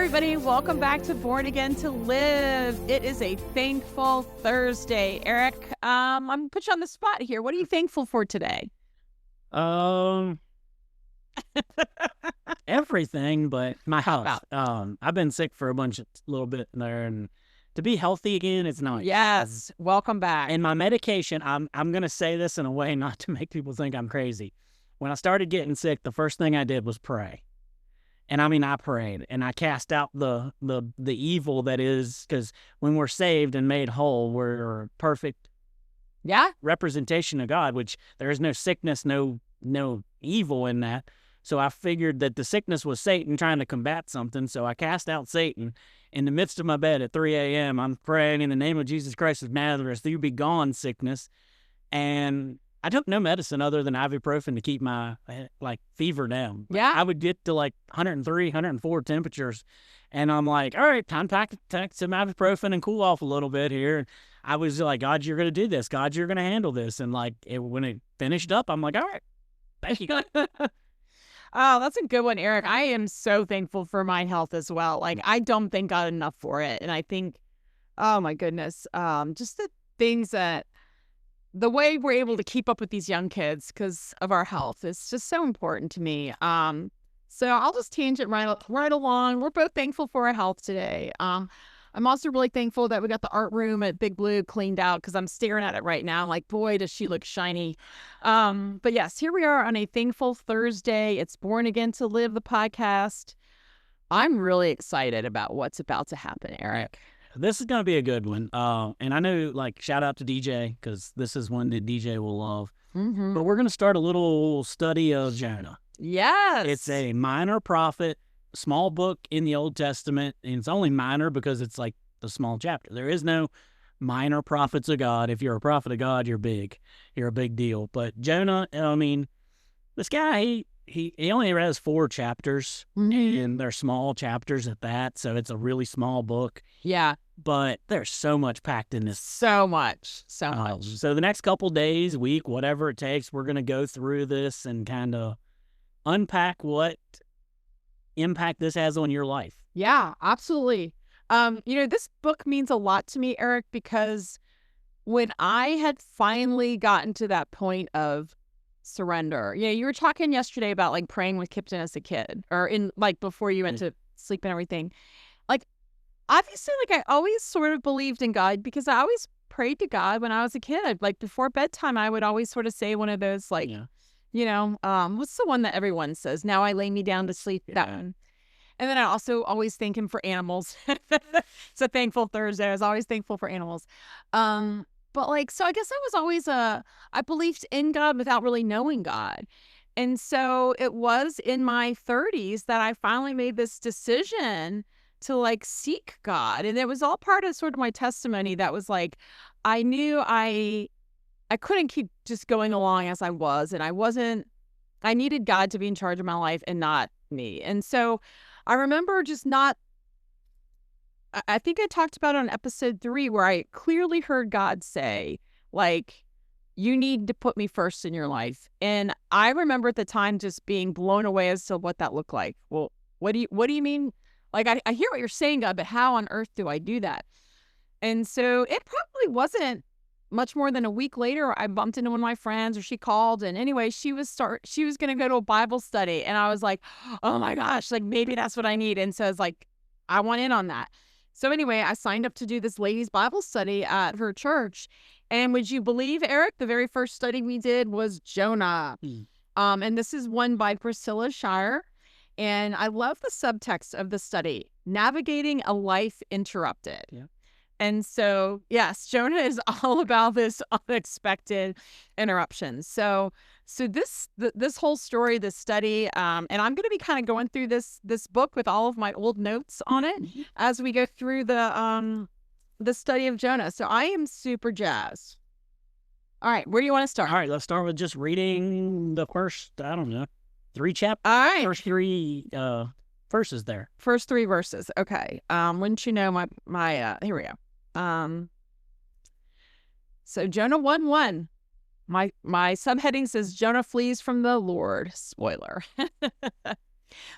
everybody. Welcome back to Born Again to Live. It is a thankful Thursday. Eric, I'm going to put you on the spot here. What are you thankful for today? Everything but my health. I've been sick for a little bit there, and to be healthy again, it's nice. Yes, welcome back. And my medication, I'm going to say this in a way not to make people think I'm crazy. When I started getting sick, the first thing I did was pray. And I prayed, and I cast out the evil that is, because when we're saved and made whole, we're a perfect representation of God, which there is no sickness, no evil in that. So I figured that the sickness was Satan trying to combat something. So I cast out Satan. In the midst of my bed at 3 a.m., I'm praying in the name of Jesus Christ of Nazareth, you be gone, sickness. And I took no medicine other than ibuprofen to keep my fever down. Yeah. I would get to 103, 104 temperatures. And I'm like, all right, time to take some ibuprofen and cool off a little bit here. I was like, God, you're going to do this. God, you're going to handle this. And when it finished up, I'm like, all right, thank you. Oh, that's a good one, Eric. I am so thankful for my health as well. I don't thank God enough for it. And I think, oh my goodness, just the things that, the way we're able to keep up with these young kids because of our health is just so important to me. So I'll just tangent right along. We're both thankful for our health today. I'm also really thankful that we got the art room at Big Blue cleaned out because I'm staring at it right now. Like, boy, does she look shiny. But yes, here we are on a thankful Thursday. It's Born Again to Live, the podcast. I'm really excited about what's about to happen, Eric. This is going to be a good one. And I know, shout out to DJ, because this is one that DJ will love. Mm-hmm. But we're going to start a little study of Jonah. Yes. It's a minor prophet, small book in the Old Testament. And it's only minor because it's the small chapter. There is no minor prophets of God. If you're a prophet of God, you're big. You're a big deal. But Jonah, this guy, he only has 4 chapters, and they're small chapters at that, so it's a really small book. Yeah. But there's so much packed in this. So much. So the next couple days, week, whatever it takes, we're going to go through this and kind of unpack what impact this has on your life. Yeah, absolutely. This book means a lot to me, Eric, because when I had finally gotten to that point of surrender, you were talking yesterday about praying with Kipton as a kid, or in before you went to sleep and everything. Obviously, I always sort of believed in God because I always prayed to God when I was a kid. Before bedtime, I would always sort of say one of those what's the one that everyone says? Now I lay me down to sleep. That one. And then I also always thank him for animals. It's a thankful Thursday. I was always thankful for animals. So I guess I was always I believed in God without really knowing God. And so it was in my 30s that I finally made this decision to seek God. And it was all part of sort of my testimony that was I knew I couldn't keep just going along as I was. And I needed God to be in charge of my life and not me. And so I remember I think I talked about it on episode 3 where I clearly heard God say, you need to put me first in your life. And I remember at the time just being blown away as to what that looked like. Well, what do you mean? I hear what you're saying, God, but how on earth do I do that? And so it probably wasn't much more than a week later, I bumped into one of my friends, or she called, and anyway, she was going to go to a Bible study, and I was like, oh my gosh, maybe that's what I need. And so I was I want in on that. So anyway, I signed up to do this ladies' Bible study at her church, and would you believe, Eric, the very first study we did was Jonah. And this is one by Priscilla Shire. And I love the subtext of the study, navigating a life interrupted. Yeah. And so, yes, Jonah is all about this unexpected interruption. So this whole story, this study, and I'm going to be kind of going through this book with all of my old notes on it as we go through the study of Jonah. So I am super jazzed. All right, where do you want to start? All right, let's start with just reading the first, 3 chapters. All right. First 3 verses there. First 3 verses. Okay. Wouldn't you know my here we go. So Jonah 1:1. My subheading says Jonah flees from the Lord. Spoiler.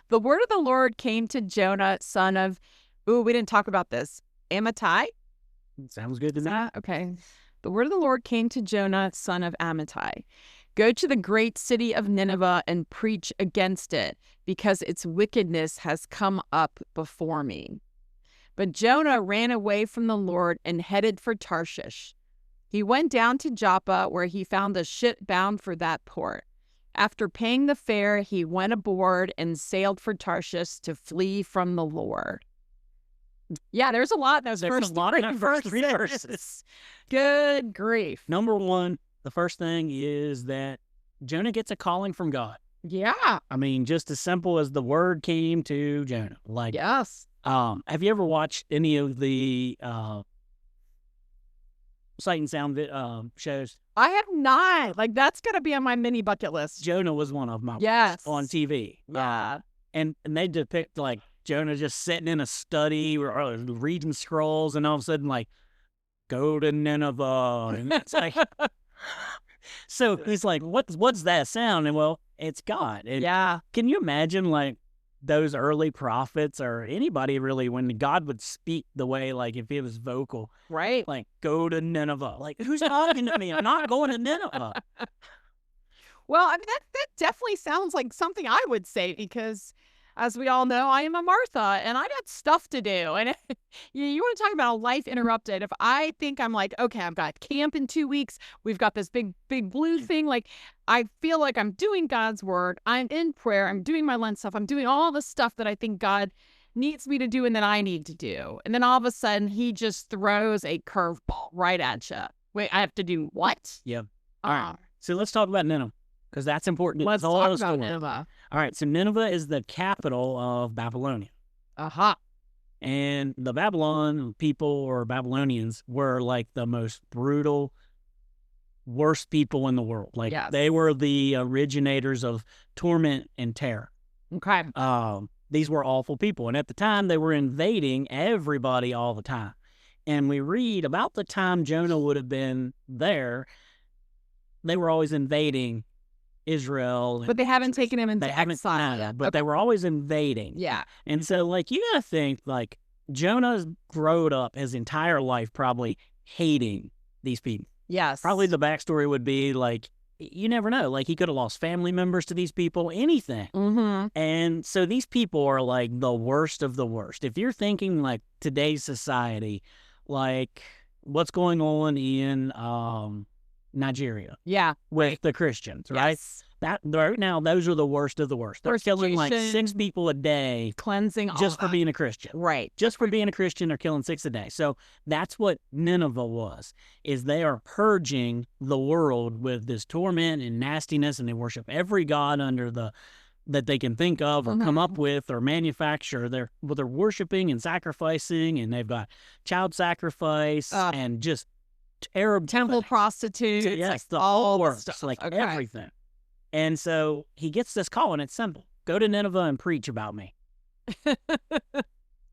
The word of the Lord came to Jonah, son of, ooh, we didn't talk about this, Amittai? Sounds good to me. Okay. The word of the Lord came to Jonah, son of Amittai. Go to the great city of Nineveh and preach against it, because its wickedness has come up before me. But Jonah ran away from the Lord and headed for Tarshish. He went down to Joppa, where he found a ship bound for that port. After paying the fare, he went aboard and sailed for Tarshish to flee from the Lord. Yeah, there's a lot in those first three verses. Good grief. Number one, the first thing is that Jonah gets a calling from God. Yeah. I mean, just as simple as the word came to Jonah. Like, yes. Have you ever watched any of the Sight and Sound shows? I have not. Like, that's going to be on my mini bucket list. Jonah was one of them. Yes. On TV. Yeah. And they depict, like, Jonah just sitting in a study or reading scrolls, and all of a sudden, like, go to Nineveh. And it's like, so he's like, what's that sound? And well, it's God. And yeah. Can you imagine, like, those early prophets or anybody really, when God would speak the way, like, if it was vocal, right? Like, go to Nineveh. Like, who's talking to me? I'm not going to Nineveh. Well, I mean, that definitely sounds like something I would say, because as we all know, I am a Martha and I got stuff to do. And you want to talk about a life interrupted. If I think I'm like, okay, I've got camp in 2 weeks, we've got this big blue thing. Like, I feel like I'm doing God's word. I'm in prayer. I'm doing my Lent stuff. I'm doing all the stuff that I think God needs me to do and that I need to do. And then all of a sudden he just throws a curveball right at you. Wait, I have to do what? Yeah. All right. So let's talk about Nineveh, because that's important. Let's talk about Nineveh. All right. So Nineveh is the capital of Babylonia. Aha. And the Babylon people, or Babylonians, were like the most brutal, worst people in the world. Like, they were the originators of torment and terror. Okay. These were awful people. And at the time, they were invading everybody all the time. And we read about the time Jonah would have been there, they were always invading Israel. But they haven't taken him into exile yet. But they were always invading. Yeah. And so, like, you got to think, like, Jonah's grown up his entire life probably hating these people. Yes. Probably the backstory would be, like, you never know. Like, he could have lost family members to these people, anything. Mm-hmm. And so these people are, like, the worst of the worst. If you're thinking, like, today's society, like, what's going on in Nigeria. Yeah. With the Christians, right? Yes. That right now, those are the worst of the worst. They're killing like 6 people a day, cleansing just for being a Christian. Right. Just for being a Christian, they're killing 6 a day. So that's what Nineveh was, is they are purging the world with this torment and nastiness, and they worship every god under that they can think of or come up with or manufacture. They're worshiping and sacrificing, and they've got child sacrifice and just terrible temple prostitutes. Yes, the all works, like everything. And so he gets this call, and it's simple: go to Nineveh and preach about me.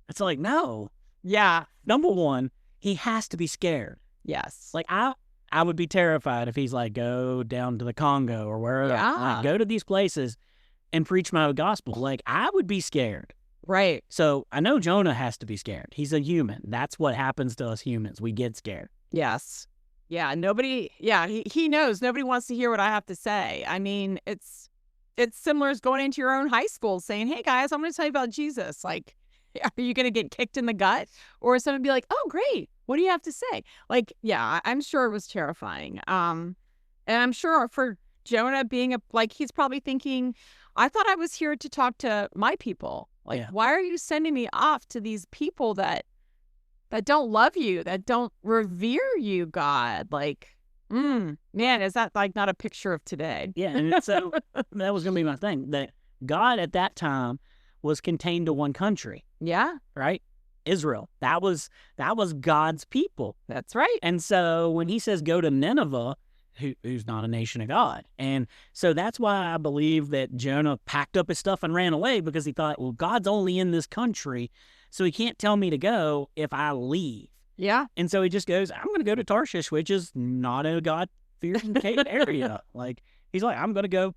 It's like, no. Yeah. Number one, he has to be scared. Yes. Like, I would be terrified if he's like, go down to the Congo or wherever. Yeah. Go to these places and preach my gospel. Like, I would be scared. Right. So I know Jonah has to be scared. He's a human. That's what happens to us humans. We get scared. Yes. Yeah. Nobody. Yeah. He knows nobody wants to hear what I have to say. I mean, it's similar as going into your own high school saying, "Hey guys, I'm going to tell you about Jesus." Like, are you going to get kicked in the gut, or someone be like, "Oh, great. What do you have to say?" Like, yeah, I'm sure it was terrifying. And I'm sure for Jonah being he's probably thinking, I thought I was here to talk to my people. Like, why are you sending me off to these people that don't love you, that don't revere you, God? Like, man, is that like not a picture of today? Yeah, and so that was going to be my thing, that God at that time was contained to one country. Yeah. Right? Israel. That was God's people. That's right. And so when he says go to Nineveh, who's not a nation of God. And so that's why I believe that Jonah packed up his stuff and ran away, because he thought, well, God's only in this country, so he can't tell me to go if I leave. Yeah. And so he just goes, I'm going to go to Tarshish, which is not a God-fearing area. Like, he's like, I'm going to go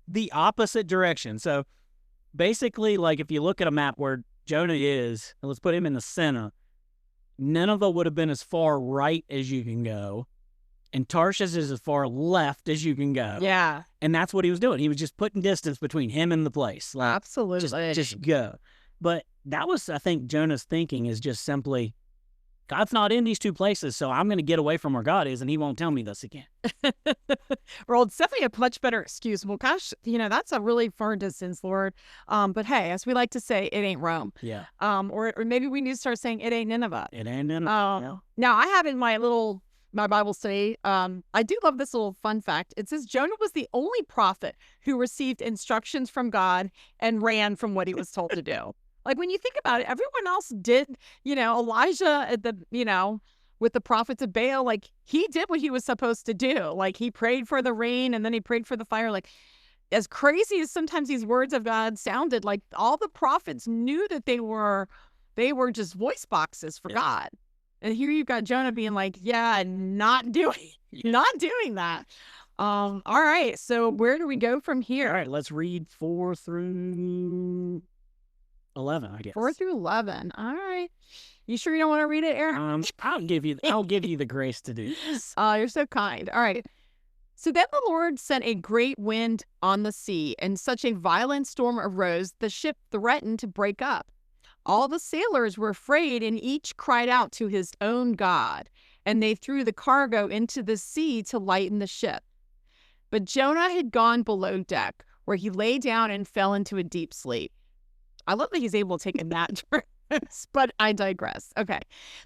the opposite direction. So basically, like, if you look at a map where Jonah is, and let's put him in the center, Nineveh would have been as far right as you can go, and Tarshish is as far left as you can go. Yeah. And that's what he was doing. He was just putting distance between him and the place. Like, Absolutely. just go. But that was, I think, Jonah's thinking is just simply, God's not in these two places, so I'm going to get away from where God is, and he won't tell me this again. Well, it's definitely a much better excuse. Well, gosh, that's a really far distance, Lord. But hey, as we like to say, it ain't Rome. Yeah. Or maybe we need to start saying it ain't Nineveh. It ain't Nineveh. Yeah. Now, I have in my Bible study, I do love this little fun fact. It says Jonah was the only prophet who received instructions from God and ran from what he was told to do. Like, when you think about it, everyone else did, Elijah at the, with the prophets of Baal, like, he did what he was supposed to do. Like, he prayed for the rain and then he prayed for the fire. Like, as crazy as sometimes these words of God sounded, like, all the prophets knew that they were just voice boxes for God. And here you've got Jonah being like, yeah, not doing that. All right. So where do we go from here? All right, let's read 4 through 11, I guess. 4 through 11. All right. You sure you don't want to read it, Aaron? I'll give you the grace to do this. You're so kind. All right. So then the Lord sent a great wind on the sea, and such a violent storm arose, the ship threatened to break up. All the sailors were afraid, and each cried out to his own God, and they threw the cargo into the sea to lighten the ship. But Jonah had gone below deck, where he lay down and fell into a deep sleep. I love that he's able to take a nap during this, but I digress. Okay.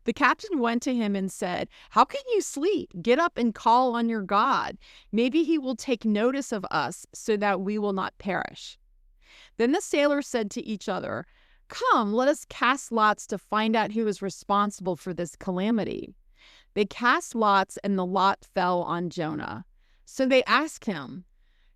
The captain went to him and said, "How can you sleep? Get up and call on your God. Maybe he will take notice of us so that we will not perish." Then the sailors said to each other, "Come, let us cast lots to find out who is responsible for this calamity." They cast lots, and the lot fell on Jonah. So they asked him,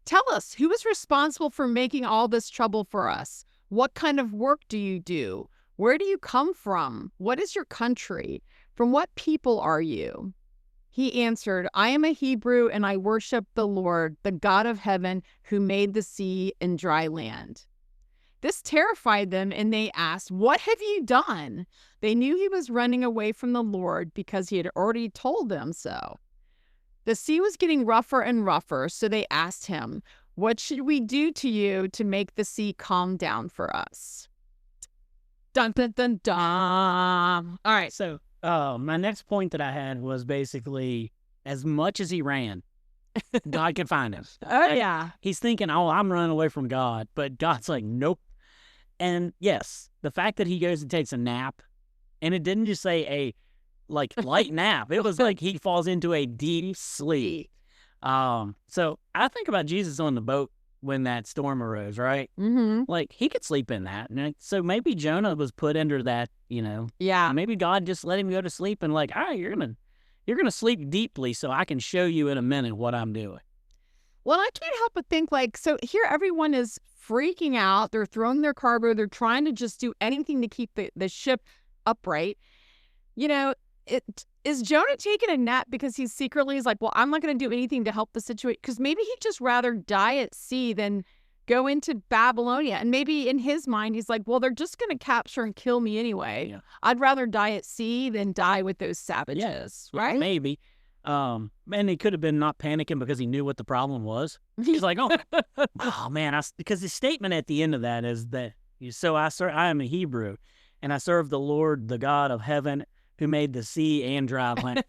"Tell us, who is responsible for making all this trouble for us? What kind of work do you do? Where do you come from? What is your country? From what people are you?" He answered, "I am a Hebrew, and I worship the Lord, the God of heaven, who made the sea and dry land." This terrified them, and they asked, "What have you done?" They knew he was running away from the Lord because he had already told them so. The sea was getting rougher and rougher, so they asked him, "What should we do to you to make the sea calm down for us?" Dun, dun, dun, dun. All right. So my next point that I had was basically, as much as he ran, God could find him. Oh, yeah. He's thinking, oh, I'm running away from God. But God's like, nope. And yes, the fact that he goes and takes a nap, and it didn't just say a light nap. It was like he falls into a deep sleep. So I think about Jesus on the boat when that storm arose, right? Mm-hmm. Like, he could sleep in that. And so maybe Jonah was put under that, Yeah. Maybe God just let him go to sleep and like, all right, you're gonna sleep deeply so I can show you in a minute what I'm doing. Well, I can't help but think, like, so here everyone is freaking out. They're throwing their cargo. They're trying to just do anything to keep the ship upright. Is Jonah taking a nap because he secretly is like, well, I'm not going to do anything to help the situation? Because maybe he'd just rather die at sea than go into Babylonia. And maybe in his mind, he's like, well, they're just going to capture and kill me anyway. Yeah. I'd rather die at sea than die with those savages, right? Maybe. And he could have been not panicking because he knew what the problem was. He's like, oh man, because his statement at the end of that is that, I am a Hebrew, and I serve the Lord, the God of heaven, who made the sea and dry land.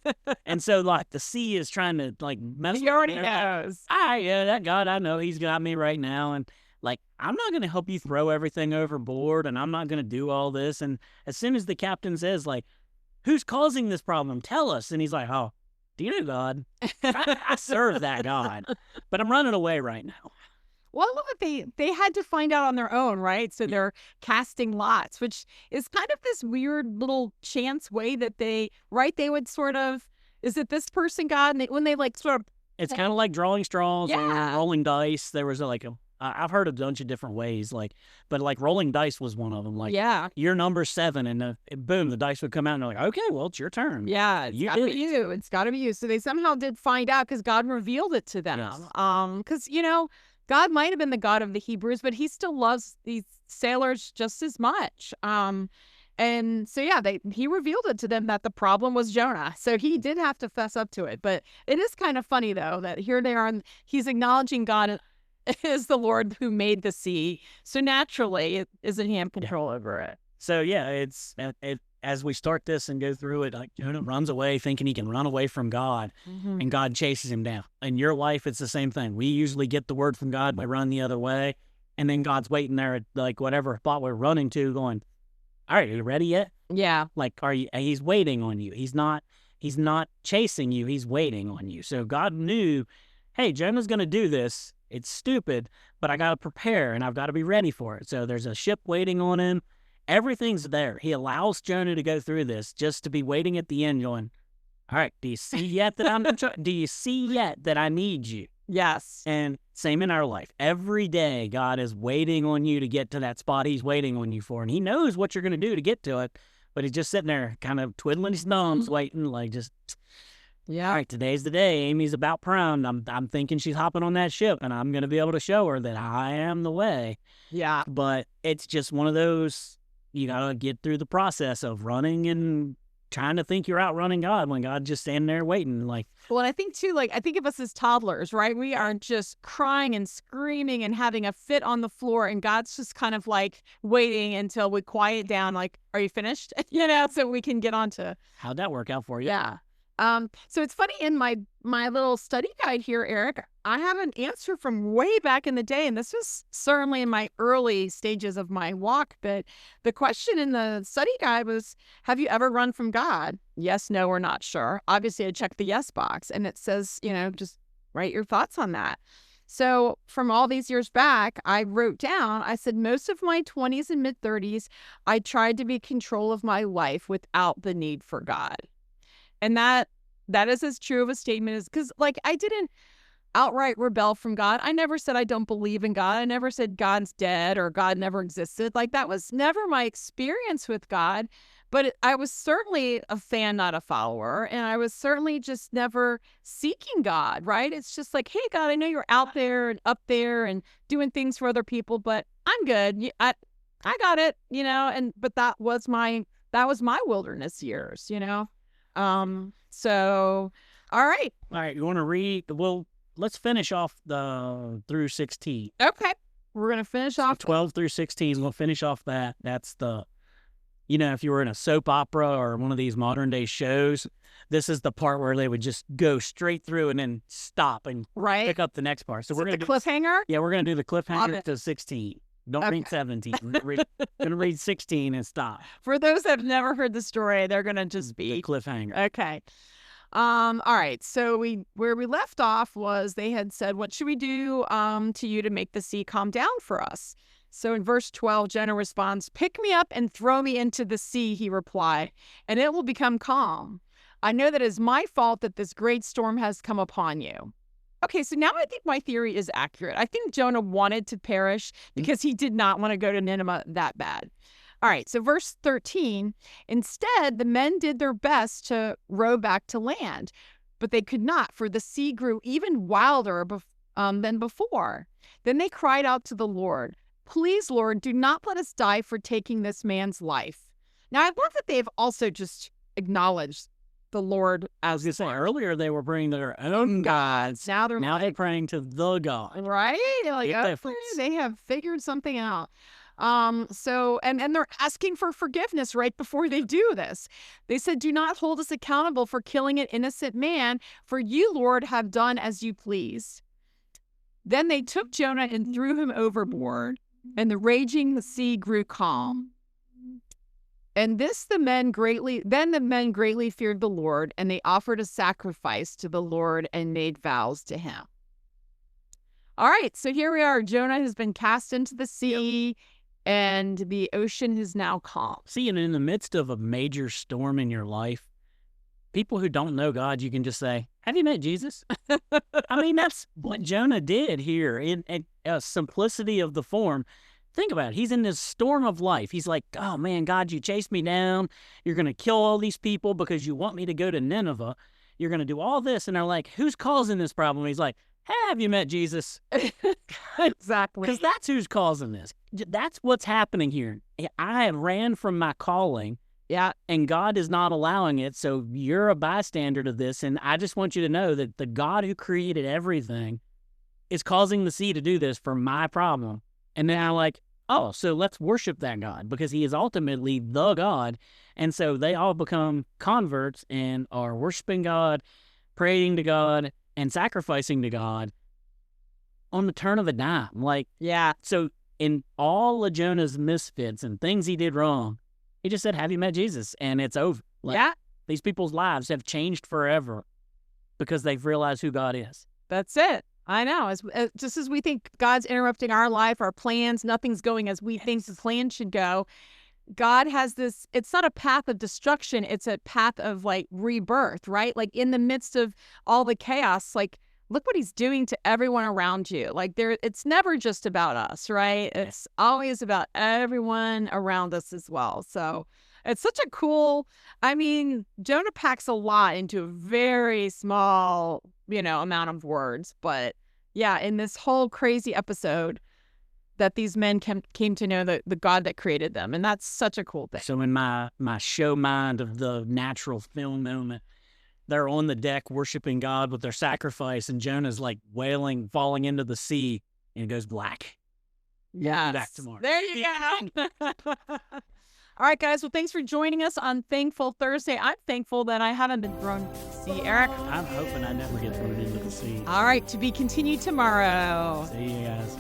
And so, like, the sea is trying to, like, mess He already knows. Yeah, that God, I know he's got me right now. And, like, I'm not going to help you throw everything overboard, and I'm not going to do all this. And as soon as the captain says, like, who's causing this problem? Tell us. And he's like, oh, do you know God? I serve that God, but I'm running away right now. Well, I love that they had to find out on their own, right? So they're casting lots, which is kind of this weird little chance way that they would sort of, is it this person, God? And when they like sort of. It's kind of like drawing straws or Yeah. rolling dice. There was I've heard a bunch of different ways, but rolling dice was one of them. Like, yeah, you're number 7, and boom, the dice would come out, and they're like, okay, well, it's your turn. Yeah, it's got to be you. It's got to be you. So they somehow did find out because God revealed it to them. Yes. Because God might have been the God of the Hebrews, but he still loves these sailors just as much. And so, yeah, he revealed it to them that the problem was Jonah. So he did have to fess up to it. But it is kind of funny, though, that here they are, and he's acknowledging God is the Lord who made the sea. So naturally, it isn't he have control over it. So, yeah, as we start this and go through it, like Jonah runs away thinking he can run away from God, and God chases him down. In your life, it's the same thing. We usually get the word from God, we run the other way, and then God's waiting there at like whatever spot we're running to going, all right, are you ready yet? Yeah. Like, he's waiting on you. He's not chasing you. He's waiting on you. So God knew, hey, Jonah's going to do this. It's stupid, but I got to prepare and I've got to be ready for it. So there's a ship waiting on him. Everything's there. He allows Jonah to go through this just to be waiting at the end going, all right, do you see yet that do you see yet that I need you? Yes. And same in our life. Every day, God is waiting on you to get to that spot he's waiting on you for. And he knows what you're going to do to get to it, but he's just sitting there kind of twiddling his thumbs, waiting, like just, yeah. all right, today's the day. Amy's about proud. I'm thinking she's hopping on that ship, and I'm going to be able to show her that I am the way. Yeah. But it's just one of those, you got to get through the process of running and trying to think you're outrunning God when God's just standing there waiting. Like, well, and I think too, like, I think of us as toddlers, right? We are just crying and screaming and having a fit on the floor, and God's just kind of like waiting until we quiet down. Like, are you finished? So we can get on to. How'd that work out for you? Yeah. So it's funny, in my little study guide here, Eric, I have an answer from way back in the day, and this was certainly in my early stages of my walk, but the question in the study guide was, have you ever run from God? Yes, no, or not sure. Obviously, I checked the yes box, and it says, just write your thoughts on that. So from all these years back, I wrote down, I said, most of my 20s and mid 30s, I tried to be in control of my life without the need for God. And that is as true of a statement as, because like, I didn't outright rebel from God. I never said I don't believe in God. I never said God's dead or God never existed. Like, that was never my experience with God. But I was certainly a fan, not a follower. And I was certainly just never seeking God, right? It's just like, hey, God, I know you're out there and up there and doing things for other people, but I'm good. I got it, but that was my wilderness years, So, all right. All right, you want to read? Well, let's finish off through 16. Okay. We're going to finish off 12 through 16. We'll finish off that. That's the, if you were in a soap opera or one of these modern day shows, this is the part where they would just go straight through and then stop and pick up the next part. So we're going to cliffhanger? Yeah, we're going to do the cliffhanger to 16. Don't read 17. We're going to read 16 and stop. For those that have never heard the story, they're going to just be the cliffhanger. Okay. All right. So where we left off was they had said, what should we do to you to make the sea calm down for us? So in verse 12, Jonah responds, pick me up and throw me into the sea, he replied, and it will become calm. I know that it is my fault that this great storm has come upon you. Okay, so now I think my theory is accurate. I think Jonah wanted to perish because he did not want to go to Nineveh that bad. All right, so verse 13, instead, the men did their best to row back to land, but they could not, for the sea grew even wilder than before. Then they cried out to the Lord, please, Lord, do not let us die for taking this man's life. Now, I love that they've also just acknowledged the Lord. As you say earlier, they were praying to their own gods. Now they're praying to the God. Right? Like, they have figured something out. So they're asking for forgiveness right before they do this. They said, do not hold us accountable for killing an innocent man, for you, Lord, have done as you please. Then they took Jonah and threw him overboard, and the raging sea grew calm. And the men greatly feared the Lord, and they offered a sacrifice to the Lord and made vows to him. All right, so here we are. Jonah has been cast into the sea, and the ocean is now calm. See, and in the midst of a major storm in your life, people who don't know God, you can just say, have you met Jesus? I mean, that's what Jonah did here in a simplicity of the form. Think about it. He's in this storm of life. He's like, oh, man, God, you chased me down. You're going to kill all these people because you want me to go to Nineveh. You're going to do all this. And they're like, who's causing this problem? He's like, Have you met Jesus? Exactly. Because that's who's causing this. That's what's happening here. I ran from my calling. Yeah. And God is not allowing it. So you're a bystander to this. And I just want you to know that the God who created everything is causing the sea to do this for my problem. And then I'm like, oh, so let's worship that God because he is ultimately the God. And so they all become converts and are worshiping God, praying to God, and sacrificing to God on the turn of a dime. Like, Yeah. so in all of Jonah's misfits and things he did wrong, he just said, have you met Jesus? And it's over. Like, Yeah. these people's lives have changed forever because they've realized who God is. That's it. I know. Just as we think God's interrupting our life, our plans, nothing's going as we think the plan should go. God has this, it's not a path of destruction. It's a path of like rebirth, right? Like in the midst of all the chaos, like look what he's doing to everyone around you. Like it's never just about us, right? It's always about everyone around us as well. So it's such a cool, I mean, Jonah packs a lot into a very small, amount of words. But yeah, in this whole crazy episode, that these men came to know the God that created them. And that's such a cool thing. So in my show mind of the natural film moment, they're on the deck worshiping God with their sacrifice, and Jonah's like wailing, falling into the sea, and it goes black. Yeah. Back tomorrow. There you go. All right, guys. Well, thanks for joining us on Thankful Thursday. I'm thankful that I haven't been thrown into the sea, Eric. I'm hoping I never get thrown into the sea. All right. To be continued tomorrow. See you guys.